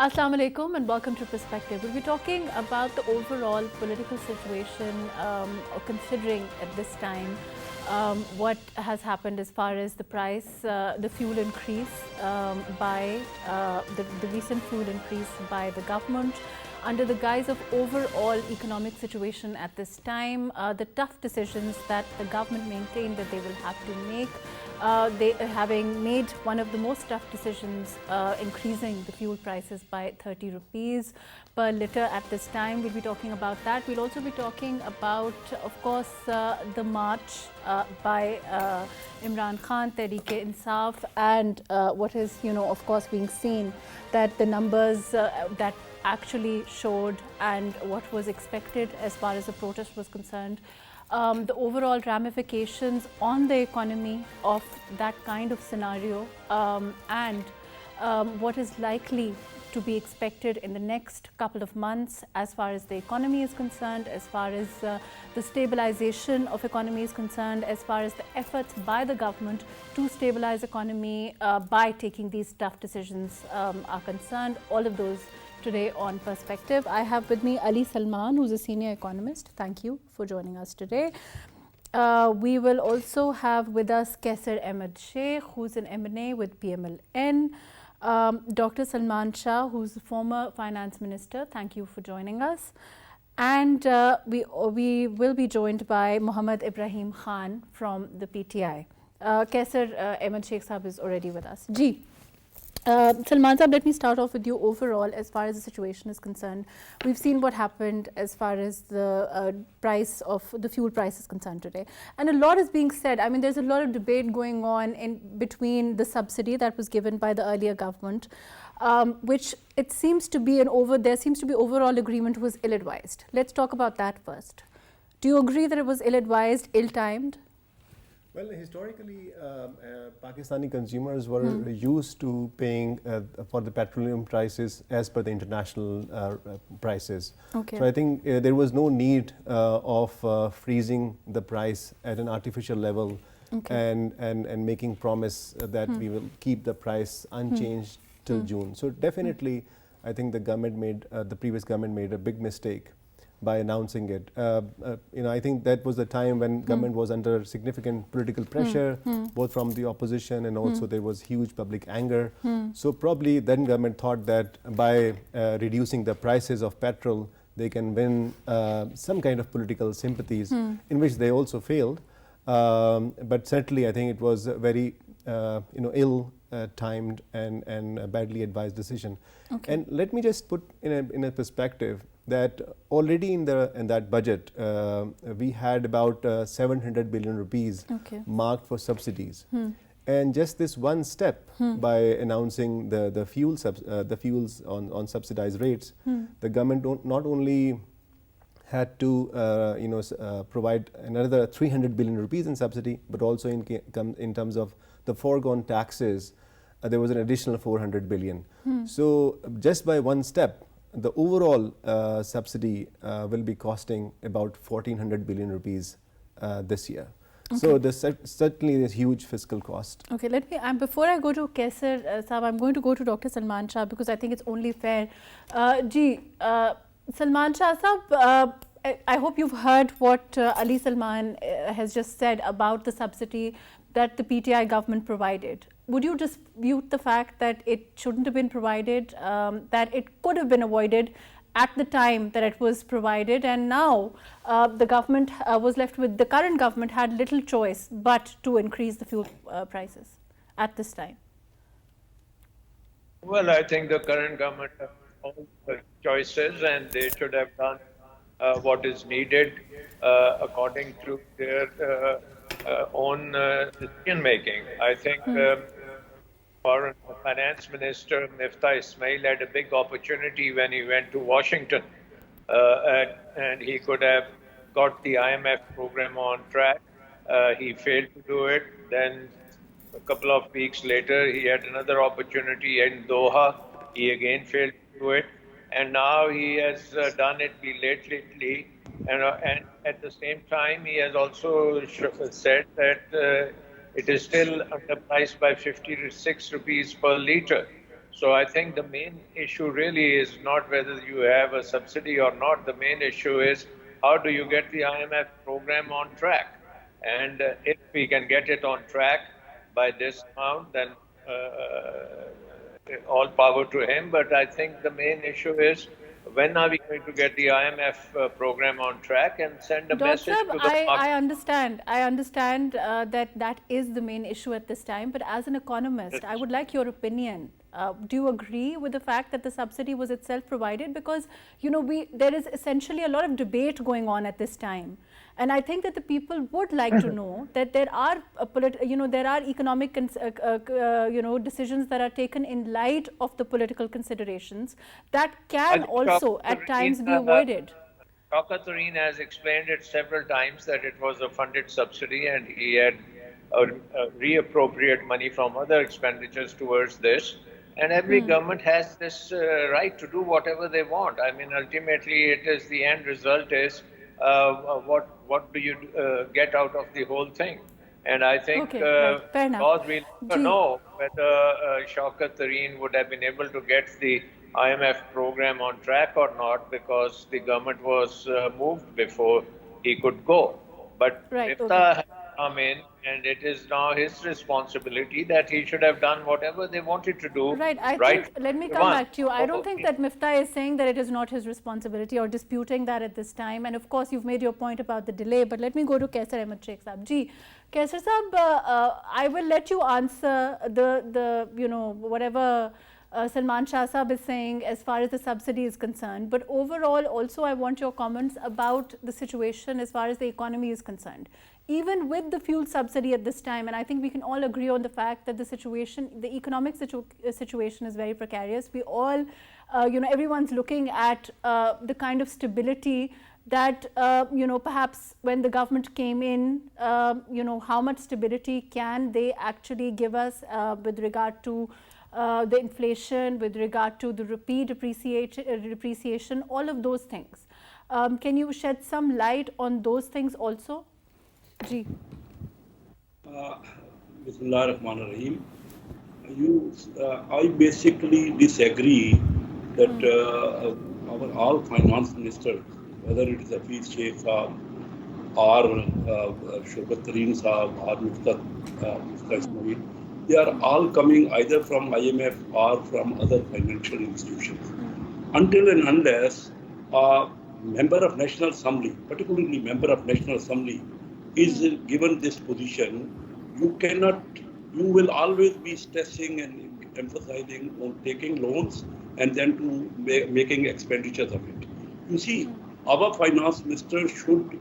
Assalamu alaikum and welcome to Perspective. We'll be talking about the overall political situation, considering at this time what has happened as far as the price, the fuel increase by the recent fuel increase by the government under the guise of overall economic situation at this time, the tough decisions that the government maintained that they will have to make. They having made one of the most tough decisions, increasing the fuel prices by 30 rupees per litre at this time. We'll be talking about that. We'll also be talking about, of course, the march by Imran Khan, Tehreek-e-Insaf, and what is, of course, being seen that the numbers that actually showed and what was expected as far as the protest was concerned. The overall ramifications on the economy of that kind of scenario and what is likely to be expected in the next couple of months as far as the economy is concerned, as far as the stabilization of economy is concerned, as far as the efforts by the government to stabilize economy by taking these tough decisions are concerned. All of those today on Perspective. I have with me Ali Salman, who's a senior economist. Thank you for joining us today. We will also have with us Kaisar Ahmed Sheikh, who's an M&A with PMLN. Dr. Salman Shah, who's the former finance minister. Thank you for joining us. And we will be joined by Muhammad Ibrahim Khan from the PTI. Kaisar Ahmed Sheikh Sahab is already with us. Ji. Salman Sahab, let me start off with you overall as far as the situation is concerned. We've seen what happened as far as the price of the fuel price is concerned today. And a lot is being said. I mean, there's a lot of debate going on in between the subsidy that was given by the earlier government, which it seems to be there seems to be overall agreement was ill-advised. Let's talk about that first. Do you agree that it was ill-advised, ill-timed? Well, historically, Pakistani consumers were used to paying for the petroleum prices as per the international prices. Okay. So I think there was no need of freezing the price at an artificial level, okay, and making promise that we will keep the price unchanged till June. So definitely, I think the previous government made a big mistake by announcing it. I think that was the time when government was under significant political pressure, both from the opposition and also there was huge public anger. So probably then government thought that by reducing the prices of petrol, they can win some kind of political sympathies, in which they also failed. But certainly I think it was a very ill timed and a badly advised decision. Okay. And let me just put in a perspective that already in that budget, we had about 700 billion rupees marked for subsidies. And just this one step by announcing the fuels on subsidized rates, the government not only had to provide another 300 billion rupees in subsidy, but also in terms of the foregone taxes, there was an additional 400 billion. So just by one step, the overall subsidy will be costing about 1400 billion rupees this year. Okay. So there's certainly this huge fiscal cost. Okay, before I go to Kaisar Sahab, I'm going to go to Dr. Salman Shah because I think it's only fair. Salman Shah Sahab, I hope you've heard what Ali Salman has just said about the subsidy that the PTI government provided. Would you dispute the fact that it shouldn't have been provided, that it could have been avoided at the time that it was provided, and now the government was left with, the current government had little choice but to increase the fuel prices at this time? Well, I think the current government has all the choices and they should have done what is needed according to their own decision making. I think Foreign Finance Minister Miftah Ismail had a big opportunity when he went to Washington, and he could have got the IMF program on track. He failed to do it. Then a couple of weeks later, he had another opportunity in Doha. He again failed to do it. And now he has done it belatedly. And at the same time, he has also said that it is still underpriced by 56 rupees per litre. So I think the main issue really is not whether you have a subsidy or not. The main issue is how do you get the IMF program on track? And if we can get it on track by this amount, then all power to him. But I think the main issue is when are we going to get the IMF program on track and send a message to the market? I understand that is the main issue at this time. But as an economist, I would like your opinion. Do you agree with the fact that the subsidy was itself provided? Because there is essentially a lot of debate going on at this time, and I think that the people would like to know that there are there are economic decisions that are taken in light of the political considerations that can also at times be avoided. Shaukat Tareen has explained it several times that it was a funded subsidy and he had reappropriate money from other expenditures towards this. And every government has this right to do whatever they want. I mean, ultimately, it is the end result is what do you get out of the whole thing? And I think because we never know whether Shaukat Tareen would have been able to get the IMF program on track or not, because the government was moved before he could go. But Mifta has come in, and it is now his responsibility that he should have done whatever they wanted to do. Right. I think, let me come back to you. I don't think that Mifta is saying that it is not his responsibility or disputing that at this time. And of course, you've made your point about the delay. But let me go to Kaisar Ahmed Sheikh Saab. Ji, Kaisar Saab, I will let you answer the whatever Salman Shah Saab is saying as far as the subsidy is concerned. But overall, also, I want your comments about the situation as far as the economy is concerned. Even with the fuel subsidy at this time, and I think we can all agree on the fact that the situation, the economic situation is very precarious. We all, everyone's looking at the kind of stability that, perhaps when the government came in, how much stability can they actually give us with regard to the inflation, with regard to the rupee depreciation, all of those things. Can you shed some light on those things also? Ji. Bismillahirrahmanirrahim. I basically disagree that our all finance ministers, whether it is Hafiz Sheikh Saab or Shaukat Tareen Saab or Mufta Ismail, they are all coming either from IMF or from other financial institutions. Until and unless a member of National Assembly, particularly member of National Assembly, is given this position, you will always be stressing and emphasizing on taking loans and then to making expenditures of it. You see, our finance minister should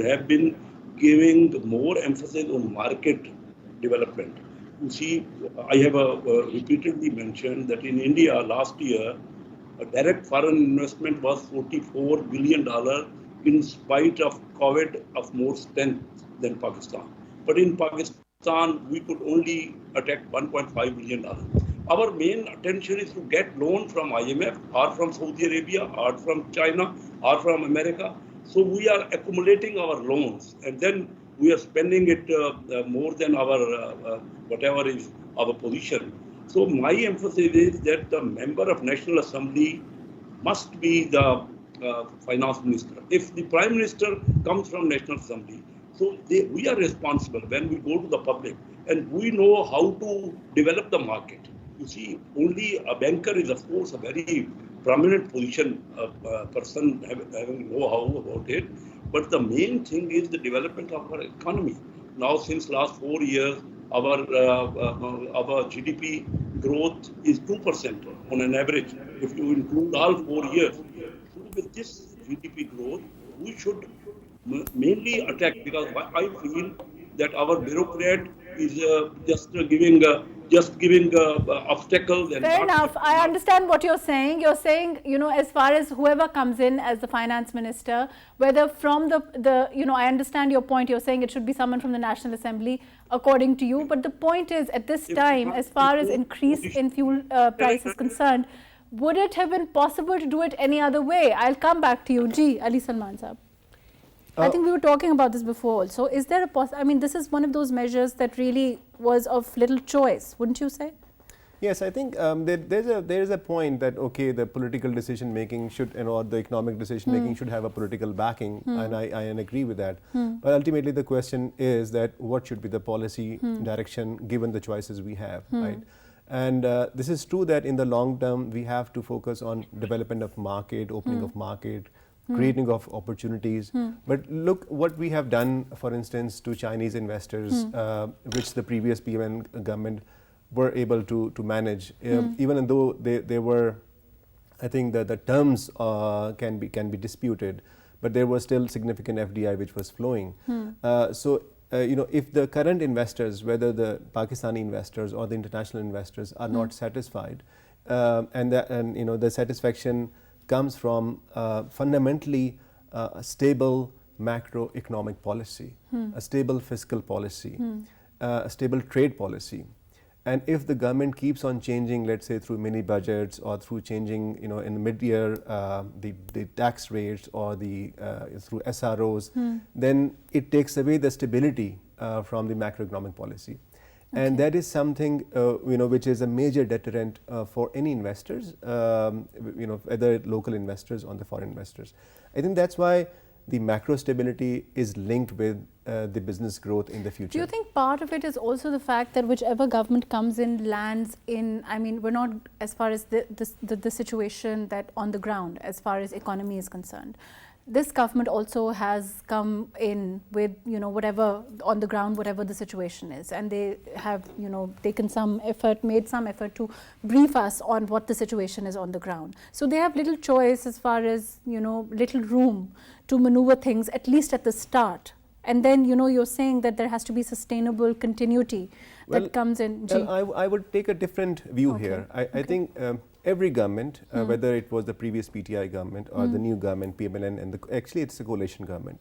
have been giving more emphasis on market development. You see, I have repeatedly mentioned that in India last year, a direct foreign investment was $44 billion in spite of COVID of more strength than Pakistan. But in Pakistan, we could only attract $1.5 billion. Our main attention is to get loan from IMF or from Saudi Arabia or from China or from America. So we are accumulating our loans and then we are spending it more than our whatever is our position. So my emphasis is that the member of National Assembly must be the finance minister. If the prime minister comes from National Assembly, so we are responsible when we go to the public and we know how to develop the market. You see, only a banker is of course a very prominent position, person having know-how about it. But the main thing is the development of our economy. Now, since last 4 years, our GDP growth is 2% on an average. If you include all 4 years, so with this GDP growth, we should mainly attack, because I feel that our bureaucrat is just giving obstacles. And fair enough. I understand what you're saying. You're saying, as far as whoever comes in as the finance minister, whether from I understand your point. You're saying it should be someone from the National Assembly, according to you. But the point is, at this time, as far as increase in fuel price is concerned, would it have been possible to do it any other way? I'll come back to you. Ji, Ali Salman Saab. I think we were talking about this before also. Is there a this is one of those measures that really was of little choice, wouldn't you say? Yes, I think there is a point that, okay, the political decision making should, or the economic decision making should have a political backing, and I agree with that. But ultimately the question is that what should be the policy direction given the choices we have, right? And this is true that in the long term we have to focus on development of market, opening of market, creating of opportunities. But look what we have done, for instance, to Chinese investors, which the previous PMN government were able to manage, even though they were, I think that the terms can be disputed, but there was still significant FDI which was flowing. If the current investors, whether the Pakistani investors or the international investors, are not satisfied, and the satisfaction comes from fundamentally a stable macroeconomic policy, a stable fiscal policy, a stable trade policy. And if the government keeps on changing, let's say through mini budgets or through changing, in mid-year the tax rates or through SROs, then it takes away the stability from the macroeconomic policy. Okay. And that is something which is a major deterrent for any investors, whether local investors or the foreign investors. I think that's why the macro stability is linked with the business growth in the future. Do you think part of it is also the fact that whichever government comes in lands in, I mean, we're not as far as the situation that on the ground as far as economy is concerned. This government also has come in with, whatever on the ground, whatever the situation is, and they have, taken some effort, made some effort to brief us on what the situation is on the ground. So they have little choice as far as, little room to maneuver things, at least at the start. And then, you're saying that there has to be sustainable continuity that comes in. Well, I would take a different view here. I think every government, whether it was the previous PTI government or the new government, PMLN, and actually it's a coalition government,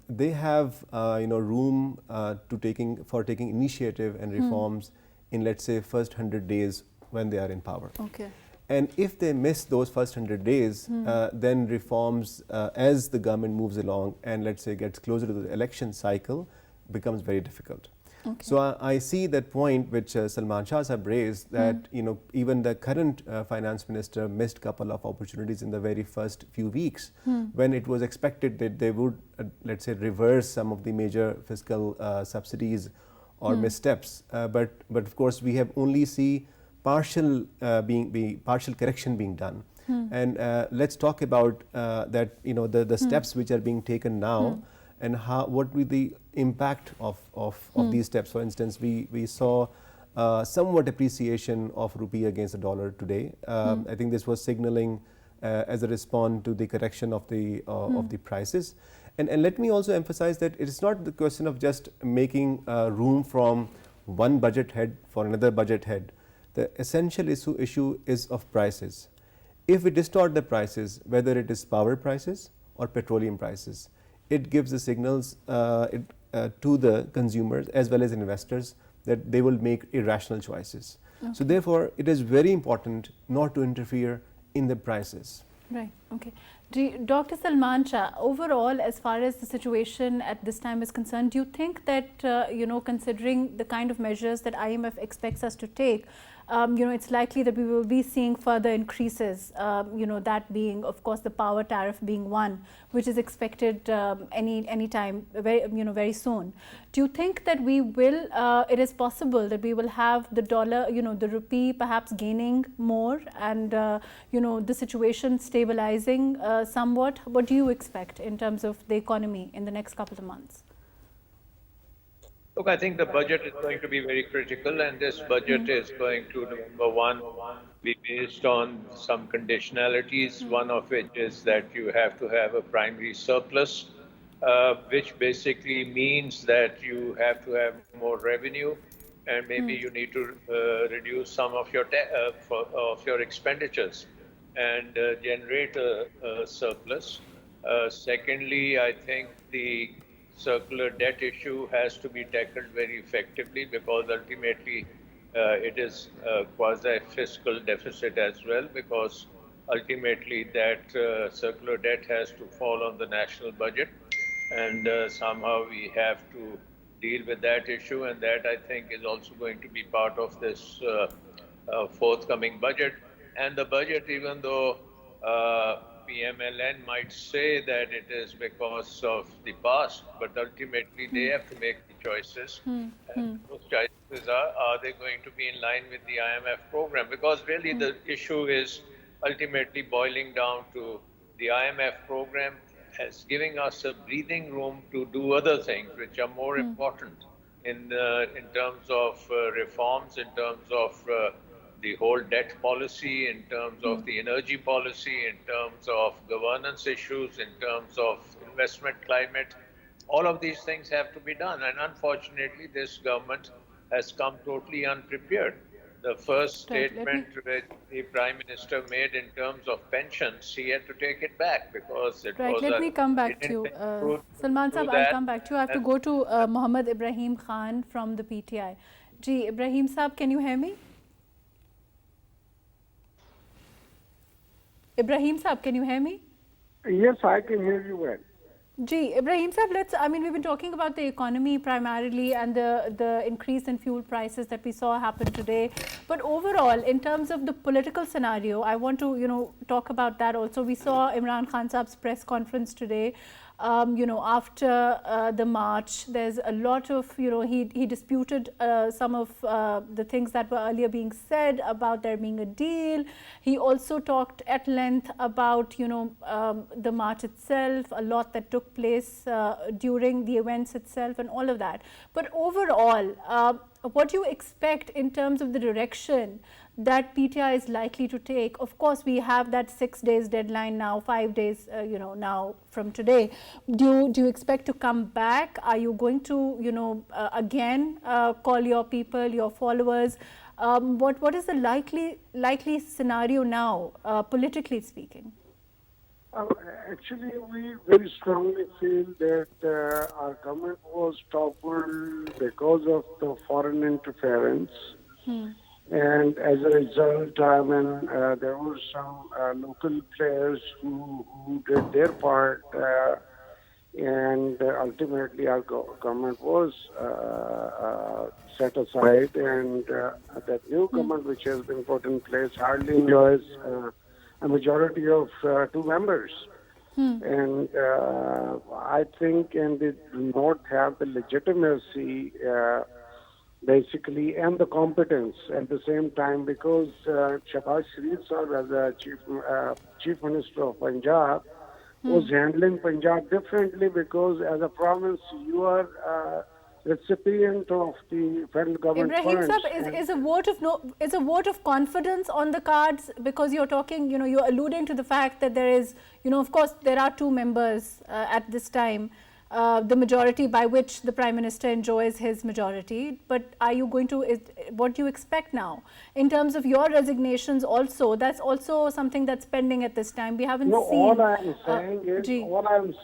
they have room for taking initiative and reforms in, let's say, first 100 days when they are in power. Okay. And if they miss those first 100 days, then reforms as the government moves along and, let's say, gets closer to the election cycle, becomes very difficult. Okay. So I see that point which Salman Shah Sahib raised, that even the current finance minister missed a couple of opportunities in the very first few weeks when it was expected that they would, let's say, reverse some of the major fiscal subsidies or missteps. But of course we have only see partial correction being done. And let's talk about that, the steps which are being taken now, and what will the impact of these steps. For instance, we saw somewhat appreciation of rupee against the dollar today. I think this was signaling as a response to the correction of the prices. And let me also emphasize that it is not the question of just making room from one budget head for another budget head. The essential issue is of prices. If we distort the prices, whether it is power prices or petroleum prices, it gives the signals to the consumers as well as investors that they will make irrational choices. Okay. So therefore, it is very important not to interfere in the prices. Right. Okay. Dr. Salman Shah, overall, as far as the situation at this time is concerned, do you think that, considering the kind of measures that IMF expects us to take, it's likely that we will be seeing further increases, that being, of course, the power tariff being one, which is expected any time, very soon. Do you think that we will, it is possible that we will have the dollar, the rupee perhaps gaining more and, the situation stabilizing somewhat? What do you expect in terms of the economy in the next couple of months? Look, I think the budget is going to be very critical, and this budget is going to, number one, be based on some conditionalities, one of which is that you have to have a primary surplus, which basically means that you have to have more revenue, and maybe you need to reduce some of your expenditures and generate a surplus. Secondly, I think the circular debt issue has to be tackled very effectively, because ultimately it is a quasi-fiscal deficit as well, because ultimately that circular debt has to fall on the national budget, and somehow we have to deal with that issue, and that I think is also going to be part of this forthcoming budget. And the budget, even though PMLN might say that it is because of the past, but ultimately they have to make the choices. And those choices are they going to be in line with the IMF program? Because really the issue is ultimately boiling down to the IMF program as giving us a breathing room to do other things which are more important in terms of reforms, in terms of the whole debt policy, in terms of the energy policy, in terms of governance issues, in terms of investment climate. All of these things have to be done, and unfortunately this government has come totally unprepared. The first statement which the Prime Minister made in terms of pensions, he had to take it back because it was Let me come back to you. Salman Saab, I'll come back to you. I have to go to Mohammed Ibrahim Khan from the PTI. Ji, Ibrahim Saab, can you hear me? Ibrahim Saab, can you hear me? Yes, I can hear you well. Ji, Ibrahim Saab, we've been talking about the economy primarily and the increase in fuel prices that we saw happen today. But overall, in terms of the political scenario, I want to, talk about that also. We saw Imran Khan Saab's press conference today. After the march, there's a lot of, he disputed some of the things that were earlier being said about there being a deal. He also talked at length about, the march itself, a lot that took place during the events itself and all of that. But overall, what do you expect in terms of the direction that PTI is likely to take? Of course, we have that 6 days deadline now, 5 days, now from today. Do you expect to come back? Are you going to, again call your people, your followers? What is the likely scenario now, politically speaking? Actually, we very strongly feel that our government was toppled because of the foreign interference. And as a result, there were some local players who did their part, and ultimately our government was set aside, and that new government which has been put in place hardly enjoys a majority of 2 members. And I think, and they do not have the legitimacy basically and the competence at the same time, because Shahbaz Sharif sir, as a chief minister of Punjab, was handling Punjab differently, because as a province you are recipient of the federal government Ibrahim funds. Saab, is a vote of confidence on the cards? Because you're talking, you're alluding to the fact that there is, of course there are 2 members at this time. The majority by which the Prime Minister enjoys his majority. But are you going to, what do you expect now? In terms of your resignations also, that's also something that's pending at this time. We haven't seen... All I'm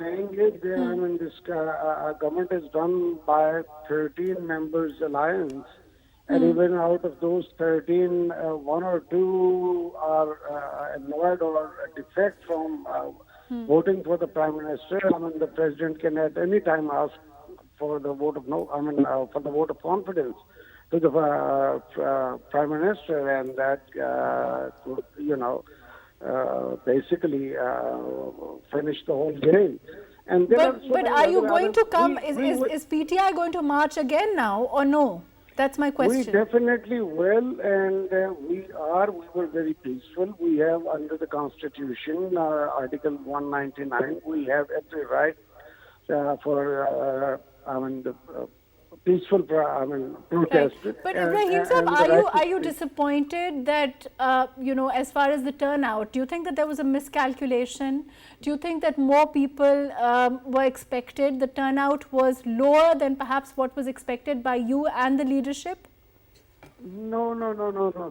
saying is, this government is done by 13 members alliance. And even out of those 13, 1 or 2 are annoyed or defect from voting for the Prime Minister. The President can at any time ask for the vote of for the vote of confidence to the Prime Minister, and that could, basically finish the whole game. And but are you going to come? Is PTI going to march again now, or no? That's my question. We definitely will, and we were very peaceful. We have, under the Constitution, Article 199, we have every right for peaceful protest. Right. But Ibrahim Saab, are you disappointed that, as far as the turnout, do you think that there was a miscalculation? Do you think that more people were expected? The turnout was lower than perhaps what was expected by you and the leadership? No.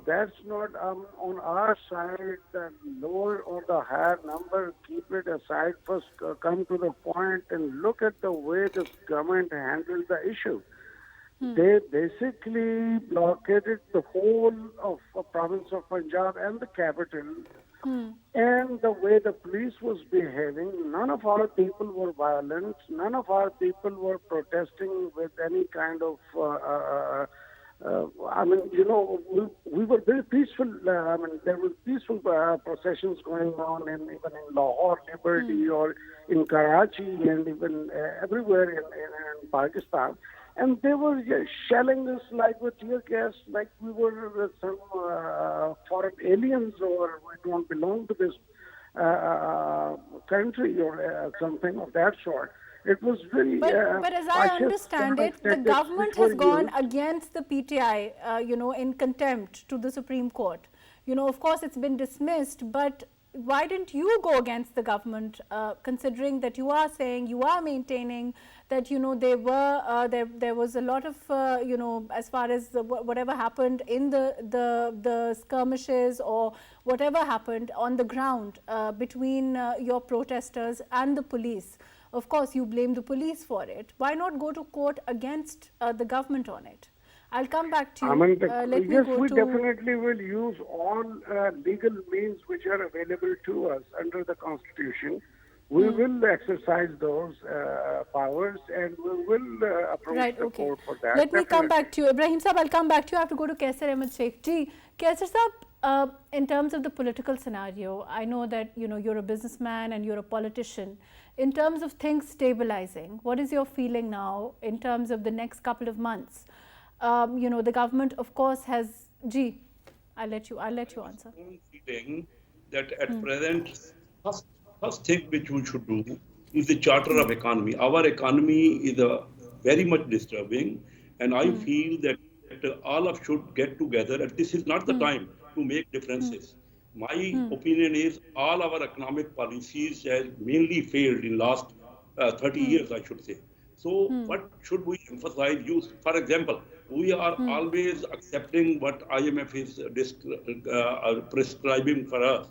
That's not on our side. The lower or the higher number, keep it aside. First, come to the point and look at the way this government handled the issue. They basically blockaded the whole of the province of Punjab and the capital And the way the police was behaving, none of our people were violent. None of our people were protesting with any kind of, I mean, you know, we were very peaceful. I mean, there were peaceful processions going on even in Lahore, Liberty, or in Karachi, and even everywhere in Pakistan. And they were shelling us like with tear gas, like we were some foreign aliens or we don't belong to this country or something of that sort. It was very. But as I understand it, the government has gone against the PTI, you know, in contempt to the Supreme Court. You know, of course, it's been dismissed, but why didn't you go against the government, considering that you are saying, you are maintaining that, you know, there was a lot of, you know, as far as whatever happened in the skirmishes or whatever happened on the ground between your protesters and the police. Of course, you blame the police for it. Why not go to court against the government on it? I'll come back to you. I mean, yes, we definitely will use all legal means which are available to us under the Constitution. We will exercise those powers and we will approach the court for that. Let me come back to you. Ibrahim Saab, I'll come back to you. I have to go to Kaisar Ahmed Sheikh. Ji, Kaisar Saab, in terms of the political scenario, I know that, you know, you're a businessman and you're a politician. In terms of things stabilizing, what is your feeling now in terms of the next couple of months? You know, the government, of course, has. Ji, I'll let you answer. I'm feeling that at present, first thing which we should do is the charter of economy. Our economy is very much disturbing, and I feel that all of should get together. And this is not the time to make differences. My opinion is all our economic policies have mainly failed in last 30 years, I should say. So what should we emphasize? For example, we are always accepting what IMF is prescribing for us.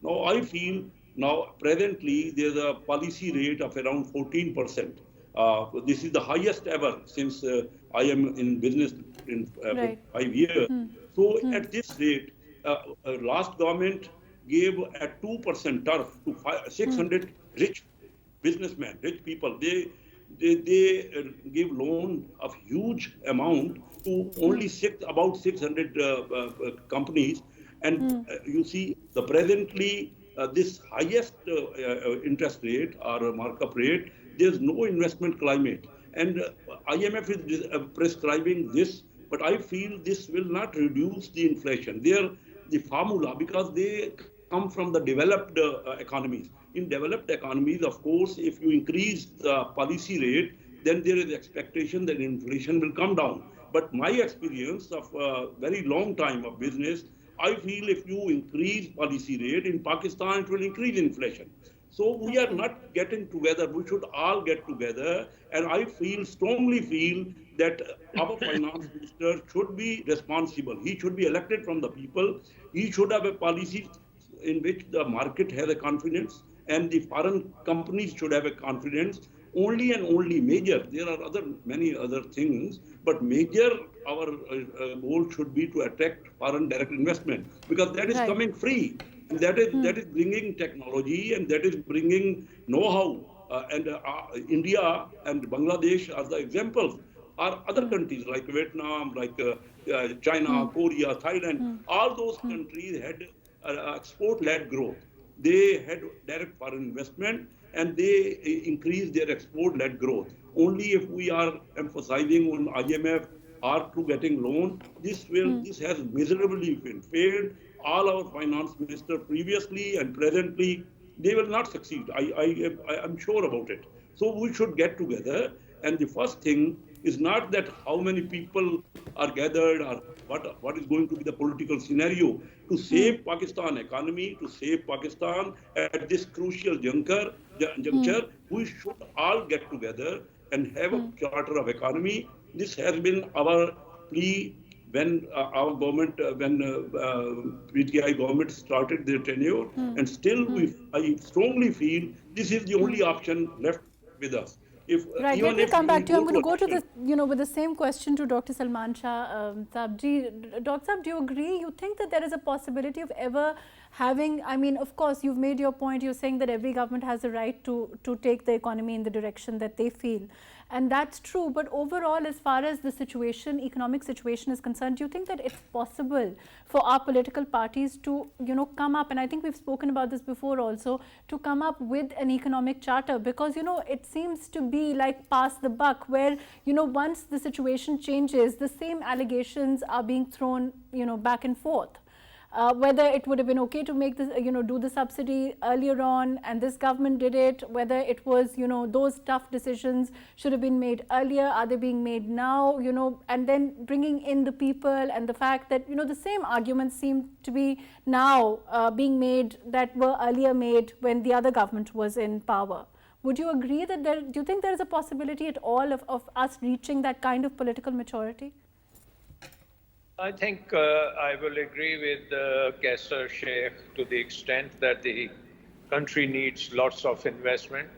Now, I feel presently there's a policy rate of around 14%. This is the highest ever since I am in business in 5 years. So at this rate, last government gave a 2% turf to 600 rich businessmen, rich people. They give loan of huge amount to only about 600 companies. And you see, the presently this highest interest rate or markup rate, there's no investment climate. And IMF is prescribing this, but I feel this will not reduce the inflation. The formula, because they come from the developed economies. In developed economies, of course, if you increase the policy rate, then there is expectation that inflation will come down. But my experience of a very long time of business, I feel if you increase policy rate in Pakistan, it will increase inflation. So we are not getting together. We should all get together. And I strongly feel that our finance minister should be responsible. He should be elected from the people. He should have a policy in which the market has a confidence and the foreign companies should have a confidence. Only and only major. There are many other things, but major our goal should be to attract foreign direct investment, because that is coming free. And that is bringing technology and that is bringing know-how. And India and Bangladesh are the examples. Are other countries like Vietnam, like China, Korea, Thailand, all those countries had export-led growth. They had direct foreign investment and they increased their export-led growth. Only if we are emphasizing on IMF or to getting loan, this has miserably failed. All our finance minister previously and presently, they will not succeed. I am sure about it. So we should get together. And the first thing is not that how many people are gathered or what is going to be the political scenario to save Pakistan economy, to save Pakistan at this crucial juncture. We should all get together and have a charter of economy. This has been our plea when our government, when PTI government started their tenure, and still I strongly feel this is the only option left with us. Right, let me come back to you. I'm going to go to the, with the same question to Dr. Salman Shah. Saab ji, Dr. Saab, do you agree? You think that there is a possibility of ever having, I mean, of course, you've made your point. You're saying that every government has a right to take the economy in the direction that they feel. And that's true. But overall, as far as the situation, economic situation is concerned, do you think that it's possible for our political parties to, come up, and I think we've spoken about this before also, to come up with an economic charter? Because, it seems to be like pass the buck, where, once the situation changes, the same allegations are being thrown, back and forth. Whether it would have been okay to make this, do the subsidy earlier on, and this government did it, whether it was, those tough decisions should have been made earlier, are they being made now, and then bringing in the people and the fact that, the same arguments seem to be now being made that were earlier made when the other government was in power. Would you agree that do you think there is a possibility at all of us reaching that kind of political maturity? I think I will agree with Kaisar Sheikh to the extent that the country needs lots of investment.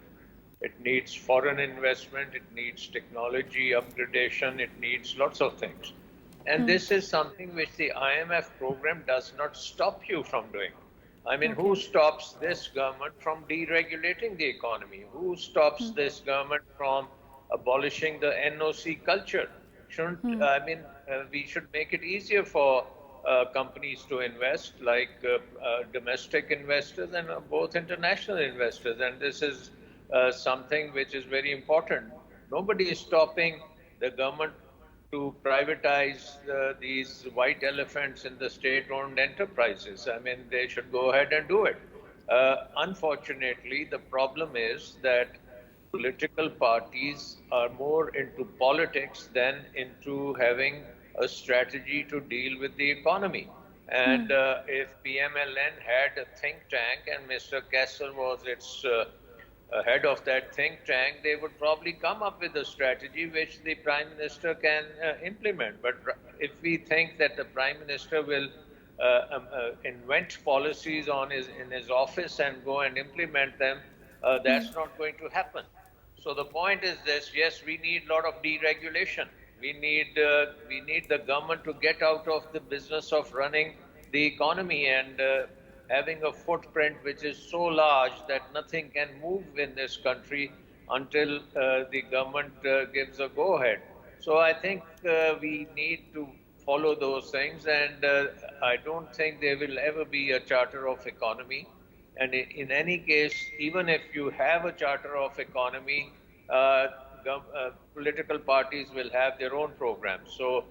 It needs foreign investment, it needs technology upgradation, it needs lots of things. And this is something which the IMF program does not stop you from doing. I mean, who stops this government from deregulating the economy? Who stops this government from abolishing the NOC culture? We should make it easier for companies to invest, like domestic investors and both international investors. And this is something which is very important. Nobody is stopping the government to privatize these white elephants in the state-owned enterprises. I mean, they should go ahead and do it. Unfortunately, the problem is that political parties are more into politics than into having a strategy to deal with the economy. And if PMLN had a think tank and Mr. Kaisar was its head of that think tank, they would probably come up with a strategy which the Prime Minister can implement. But if we think that the Prime Minister will invent policies in his office and go and implement them, that's not going to happen. So the point is this: yes, we need a lot of deregulation. We need the government to get out of the business of running the economy and having a footprint which is so large that nothing can move in this country until the government gives a go-ahead. So I think we need to follow those things, and I don't think there will ever be a charter of economy. And in any case, even if you have a charter of economy, political parties will have their own programs. So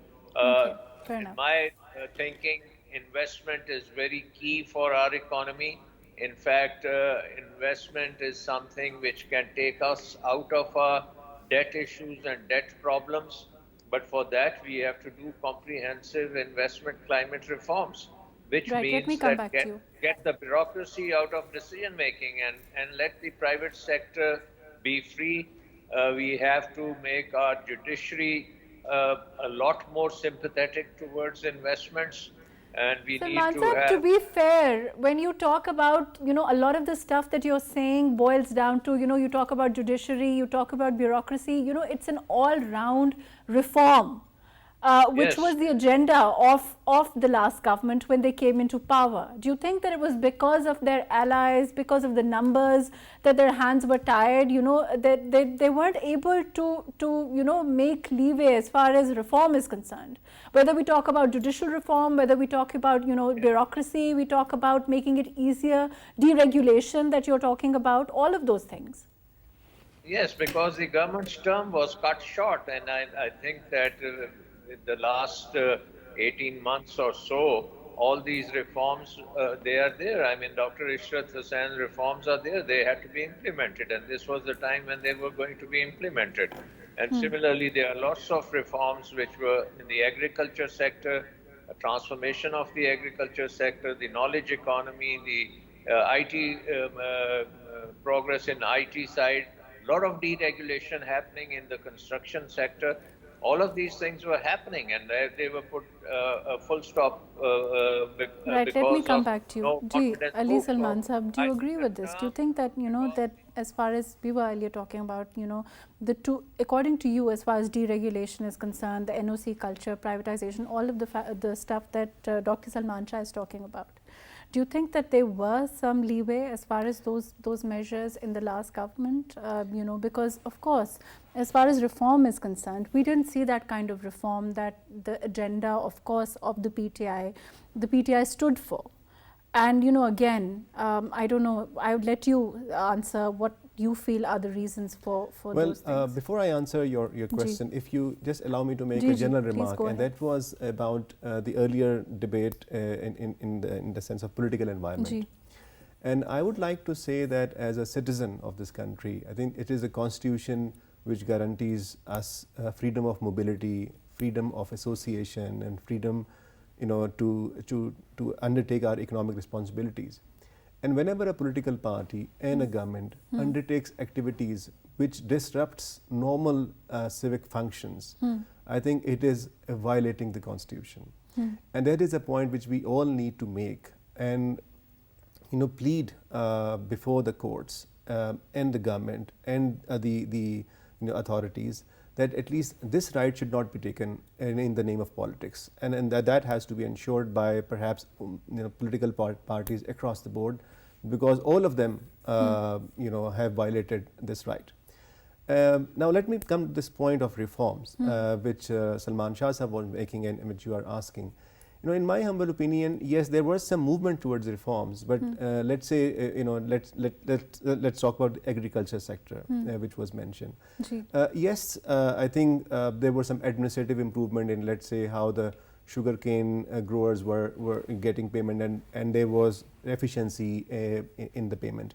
in my thinking, investment is very key for our economy. In fact, investment is something which can take us out of our debt issues and debt problems. But for that, we have to do comprehensive investment climate reforms, which means that get the bureaucracy out of decision making and let the private sector be free. We have to make our judiciary a lot more sympathetic towards investments. And we need to be fair, when you talk about, a lot of the stuff that you're saying boils down to, you talk about judiciary, you talk about bureaucracy, it's an all-round reform. Which was the agenda of the last government when they came into power. Do you think that it was because of their allies, because of the numbers, that their hands were tied, that they weren't able to make leeway as far as reform is concerned? Whether we talk about judicial reform, whether we talk about, bureaucracy, we talk about making it easier, deregulation that you're talking about, all of those things. Yes, because the government's term was cut short, and I think that in the last 18 months or so, all these reforms, they are there. I mean, Dr. Ishrat Hussein's reforms are there. They had to be implemented, and this was the time when they were going to be implemented. And similarly, there are lots of reforms which were in the agriculture sector, a transformation of the agriculture sector, the knowledge economy, the IT progress in IT side, a lot of deregulation happening in the construction sector. All of these things were happening, and they were put a full stop let me come back to you. Ji, Ali Salman Sahab, do you agree with this? Do you think that, that as far as we were earlier talking about, the two, according to you, as far as deregulation is concerned, the NOC culture, privatization, all of the stuff that Dr. Salman Shah is talking about, Do you think that there were some leeway as far as those measures in the last government? Because of course, as far as reform is concerned, we didn't see that kind of reform that the agenda, of course, of the PTI stood for. And again, I don't know, I would let you answer what you feel are the reasons for those things. Well, before I answer your question, if you just allow me to make a general remark, and that was about the earlier debate in the sense of political environment. And I would like to say that as a citizen of this country, I think it is a constitution which guarantees us freedom of mobility, freedom of association, and freedom to undertake our economic responsibilities. And whenever a political party and a government undertakes activities which disrupts normal civic functions, I think it is violating the constitution. And that is a point which we all need to make and plead before the courts and the government and the authorities that at least this right should not be taken in the name of politics, and that has to be ensured by perhaps political parties across the board, because all of them have violated this right. Now let me come to this point of reforms, which Salman Shah Sahab was making and which you are asking. In my humble opinion, yes, there was some movement towards reforms, but let's say, let's talk about the agriculture sector, which was mentioned. Yes, I think there were some administrative improvement in, let's say, how the sugarcane growers were getting payment, and there was efficiency in the payment.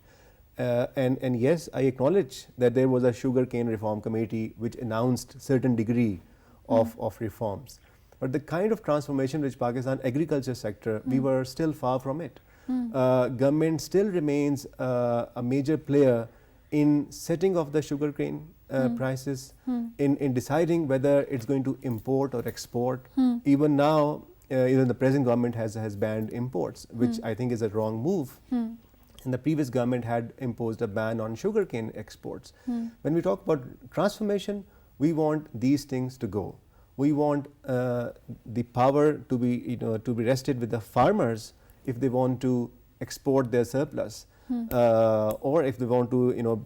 And yes, I acknowledge that there was a sugarcane reform committee which announced certain degree of reforms. But the kind of transformation which Pakistan agriculture sector, we were still far from it. Government still remains a major player in setting of the sugarcane prices, in deciding whether it's going to import or export. Even now, even the present government has banned imports, which I think is a wrong move. And the previous government had imposed a ban on sugarcane exports. When we talk about transformation, we want these things to go. We want the power to be rested with the farmers if they want to export their surplus, or if they want to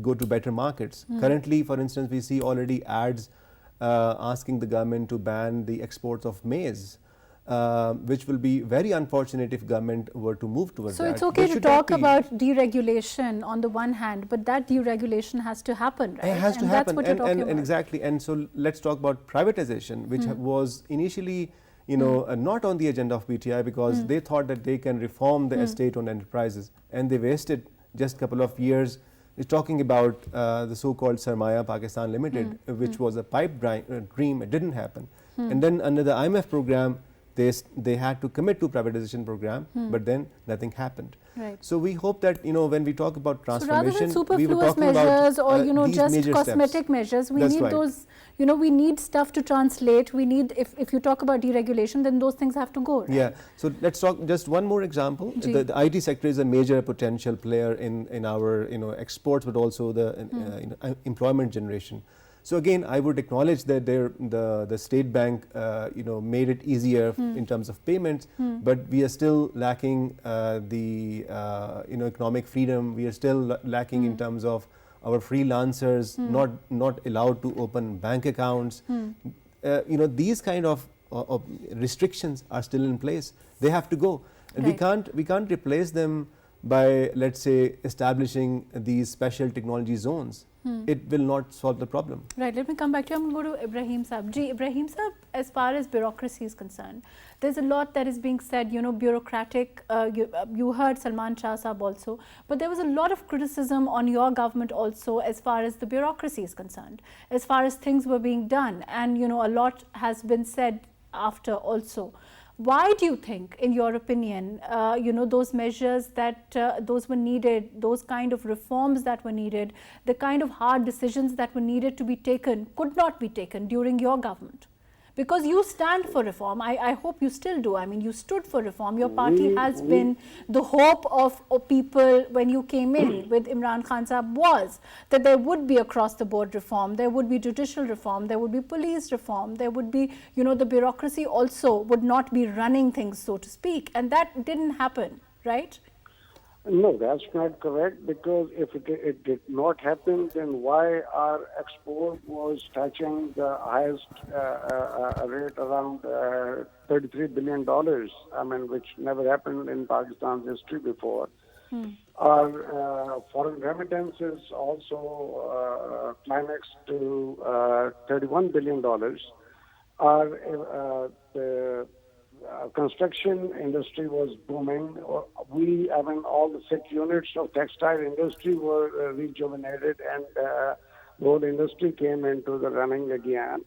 go to better markets. Currently, for instance, we see already ads asking the government to ban the exports of maize, which will be very unfortunate if government were to move towards that. So it's okay to talk about deregulation on the one hand, but that deregulation has to happen, right? It has to happen, that's what you're talking about. Exactly. And so let's talk about privatization, which was initially not on the agenda of PTI, because they thought that they can reform the estate-owned enterprises, and they wasted just a couple of years talking about the so-called Sarmaya Pakistan Limited, which was a pipe dream. It didn't happen. And then under the IMF program, they had to commit to privatization program, but then nothing happened. Right. So we hope that when we talk about transformation, so rather than we were superfluous talking measures about or just cosmetic steps. measures, we That's need right. those. We need stuff to translate. We need, if you talk about deregulation, then those things have to go. Right? Yeah. So let's talk just one more example. The IT sector is a major potential player in our exports, but also the employment generation. So again, I would acknowledge that the State Bank made it easier in terms of payments, but we are still lacking the economic freedom. We are still lacking in terms of our freelancers not allowed to open bank accounts. These kind of restrictions are still in place. They have to go, and we can't replace them by, let's say, establishing these special technology zones. It will not solve the problem. Right. Let me come back to you. I'm going to go to Ibrahim Saab. Ibrahim Saab, as far as bureaucracy is concerned, there's a lot that is being said, bureaucratic. You heard Salman Shah Saab also, but there was a lot of criticism on your government also as far as the bureaucracy is concerned, as far as things were being done, and a lot has been said after also. Why do you think, in your opinion, those measures that those were needed, those kind of reforms that were needed, the kind of hard decisions that were needed to be taken could not be taken during your government? Because you stand for reform. I hope you still do. I mean, you stood for reform. Your party has been the hope of people when you came in with Imran Khan Sahab was that there would be across the board reform, there would be judicial reform, there would be police reform, there would be, the bureaucracy also would not be running things, so to speak. And that didn't happen, right? No, that's not correct, because if it did not happen, then why our export was touching the highest rate around $33 billion, I mean, which never happened in Pakistan's history before. Our foreign remittances also climaxed to $31 billion. Our the construction industry was booming. All the 6 units of textile industry were rejuvenated, and the whole industry came into the running again.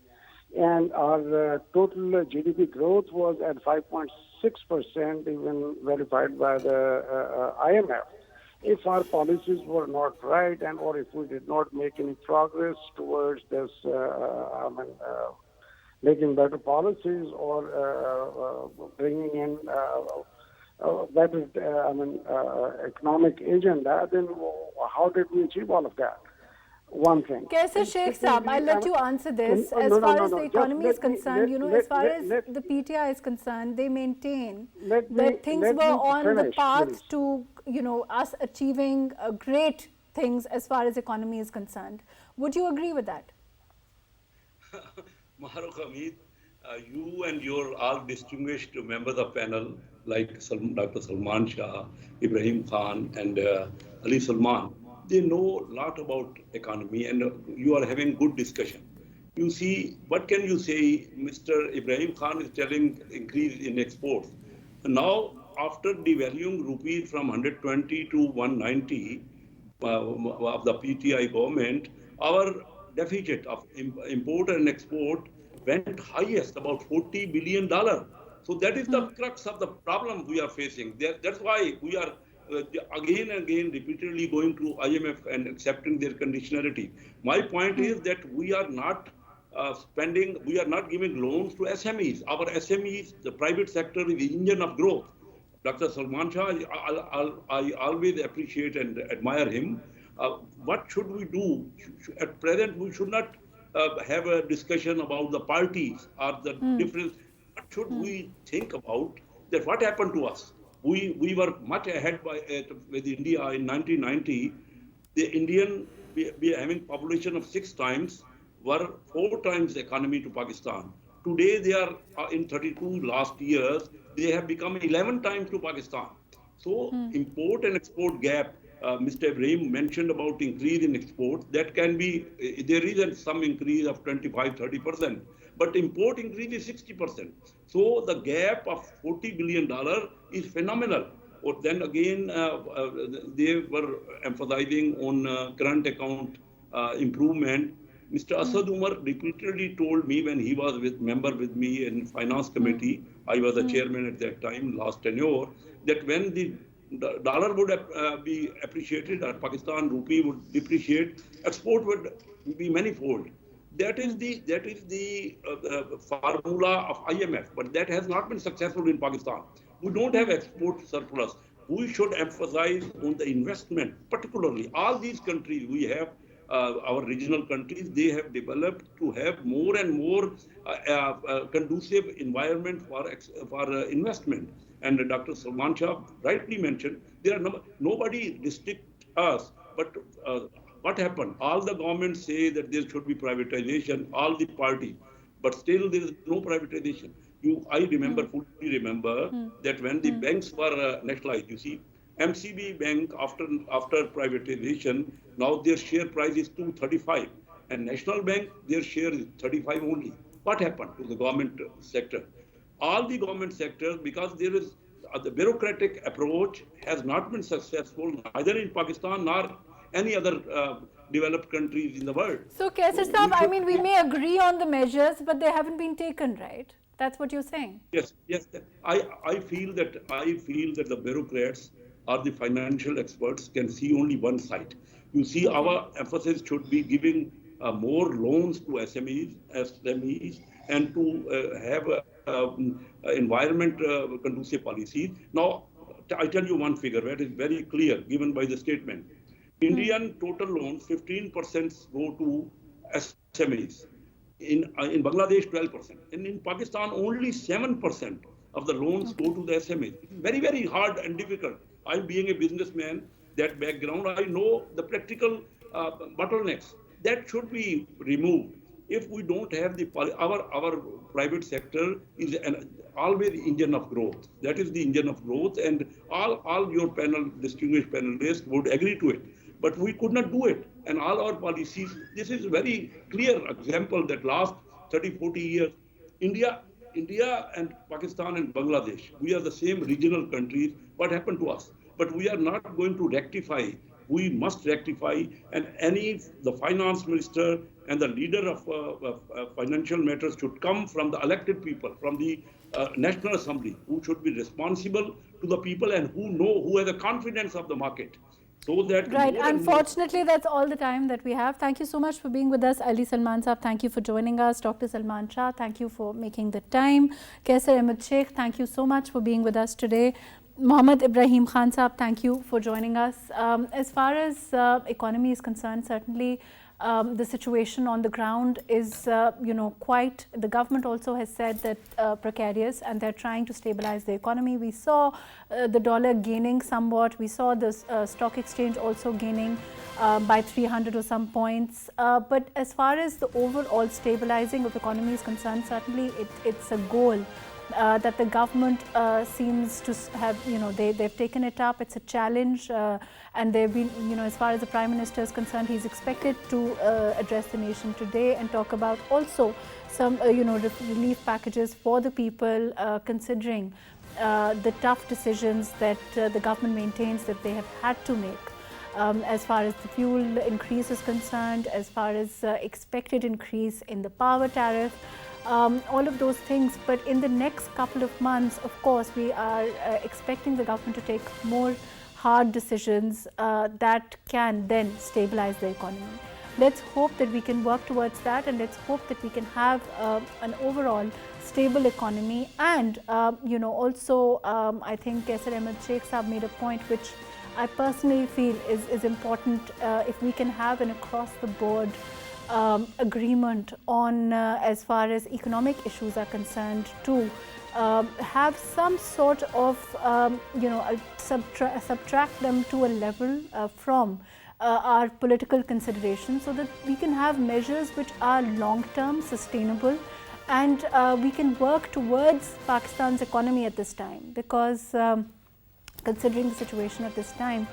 And our total GDP growth was at 5.6%, even verified by the IMF. If our policies were not right, or if we did not make any progress towards this, making better policies or bringing in better, economic agenda, then how did we achieve all of that? One thing. Kaisar Sheikh Saab, I'll let you answer this. As far as the economy is concerned, as far as the PTI is concerned, they maintain that things were on the path to, us achieving great things as far as economy is concerned. Would you agree with that? MAHRUKH, HAMEED, you and your all distinguished members of panel like Dr. Salman Shah, Ibrahim Khan, and Ali Salman, they know a lot about economy, and you are having good discussion. You see, what can you say? Mr. Ibrahim Khan is telling increase in exports. Now, after devaluing rupee from 120 to 190 of the PTI government, our deficit of import and export went highest, about $40 billion. So that is the crux of the problem we are facing. That's why we are again and again repeatedly going to IMF and accepting their conditionality. My point is that we are not we are not giving loans to SMEs. Our SMEs, the private sector, is the engine of growth. Dr. Salman Shah, I always appreciate and admire him. What should we do? At present, we should not have a discussion about the parties or the difference. What should we think about that? What happened to us? We were much ahead with India in 1990. The Indian, we having population of 6 times, were 4 times the economy to Pakistan. Today, they are in 32 last years, they have become 11 times to Pakistan. So import and export gap, Mr. Ibrahim mentioned about increase in exports. That can be, there is some increase of 25-30%, but import increase is 60%. So the gap of $40 billion is phenomenal. Or then again, they were emphasizing on current account improvement. Mr. Asad Umar repeatedly told me when he was member with me in finance committee, I was the chairman at that time, last tenure, that when the dollar would be appreciated or Pakistan rupee would depreciate, export would be manifold. That is the formula of IMF, but that has not been successful in Pakistan. We don't have export surplus. We should emphasize on the investment, particularly all these countries we have. Our regional countries, they have developed to have more and more conducive environment for investment. And Dr. Salman Shah rightly mentioned, there are nobody restrict us, but what happened? All the governments say that there should be privatization, all the parties, but still there is no privatization. I fully remember that when the banks were nationalized, you see, MCB Bank, after privatization, now their share price is 235, and National Bank, their share is 35 only. What happened to the government sector? All the government sectors, because there is the bureaucratic approach has not been successful either in Pakistan nor any other developed countries in the world. So, Kaisar Saab, I mean, we may agree on the measures, but they haven't been taken, right? That's what you're saying. Yes. I feel that the bureaucrats or the financial experts can see only one side. You see, our emphasis should be giving more loans to SMEs and to have environment conducive policies. Now, I tell you one figure that is very clear given by the statement. Indian total loans, 15% go to SMEs. In Bangladesh, 12%. And in Pakistan, only 7% of the loans go to the SMEs. Very, very hard and difficult. I, being a businessman, that background, I know the practical bottlenecks. That should be removed. If we don't have the, our private sector is always the engine of growth. That is the engine of growth, and all your distinguished panelists would agree to it. But we could not do it. And all our policies, this is a very clear example that last 30, 40 years, India and Pakistan and Bangladesh, we are the same regional countries. What happened to us? But we are not going to rectify. We must rectify, and the finance minister and the leader of financial matters should come from the elected people, from the National Assembly, who should be responsible to the people and who have the confidence of the market. So that right. Unfortunately, that's all the time that we have. Thank you so much for being with us. Ali Salman Saab, thank you for joining us. Dr. Salman Shah, thank you for making the time. Kaisar Ahmed Sheikh, thank you so much for being with us today. Mohammad Ibrahim Khan Saab, thank you for joining us. As far as economy is concerned, certainly the situation on the ground is, the government also has said that precarious, and they're trying to stabilize the economy. We saw the dollar gaining somewhat. We saw the stock exchange also gaining by 300 or some points. But as far as the overall stabilizing of economy is concerned, certainly it's a goal that the government seems to have, they've taken it up. It's a challenge, and they've been, as far as the Prime Minister is concerned, he's expected to address the nation today and talk about also some, relief packages for the people, considering the tough decisions that the government maintains that they have had to make. As far as the fuel increase is concerned, as far as expected increase in the power tariff, all of those things. But in the next couple of months, of course, we are expecting the government to take more hard decisions that can then stabilize the economy. Let's hope that we can work towards that, and let's hope that we can have an overall stable economy. And, also, I think Kaisar Ahmed Sheikh Saab made a point which I personally feel is important. If we can have an across-the-board agreement on as far as economic issues are concerned, to have some sort of subtract them to a level from our political considerations, so that we can have measures which are long-term, sustainable, and we can work towards Pakistan's economy at this time, because considering the situation at this time,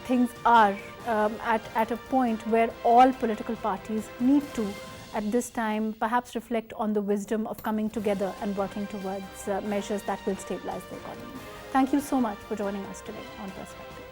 things are at a point where all political parties need to, at this time, perhaps reflect on the wisdom of coming together and working towards measures that will stabilize the economy. Thank you so much for joining us today on Perspective.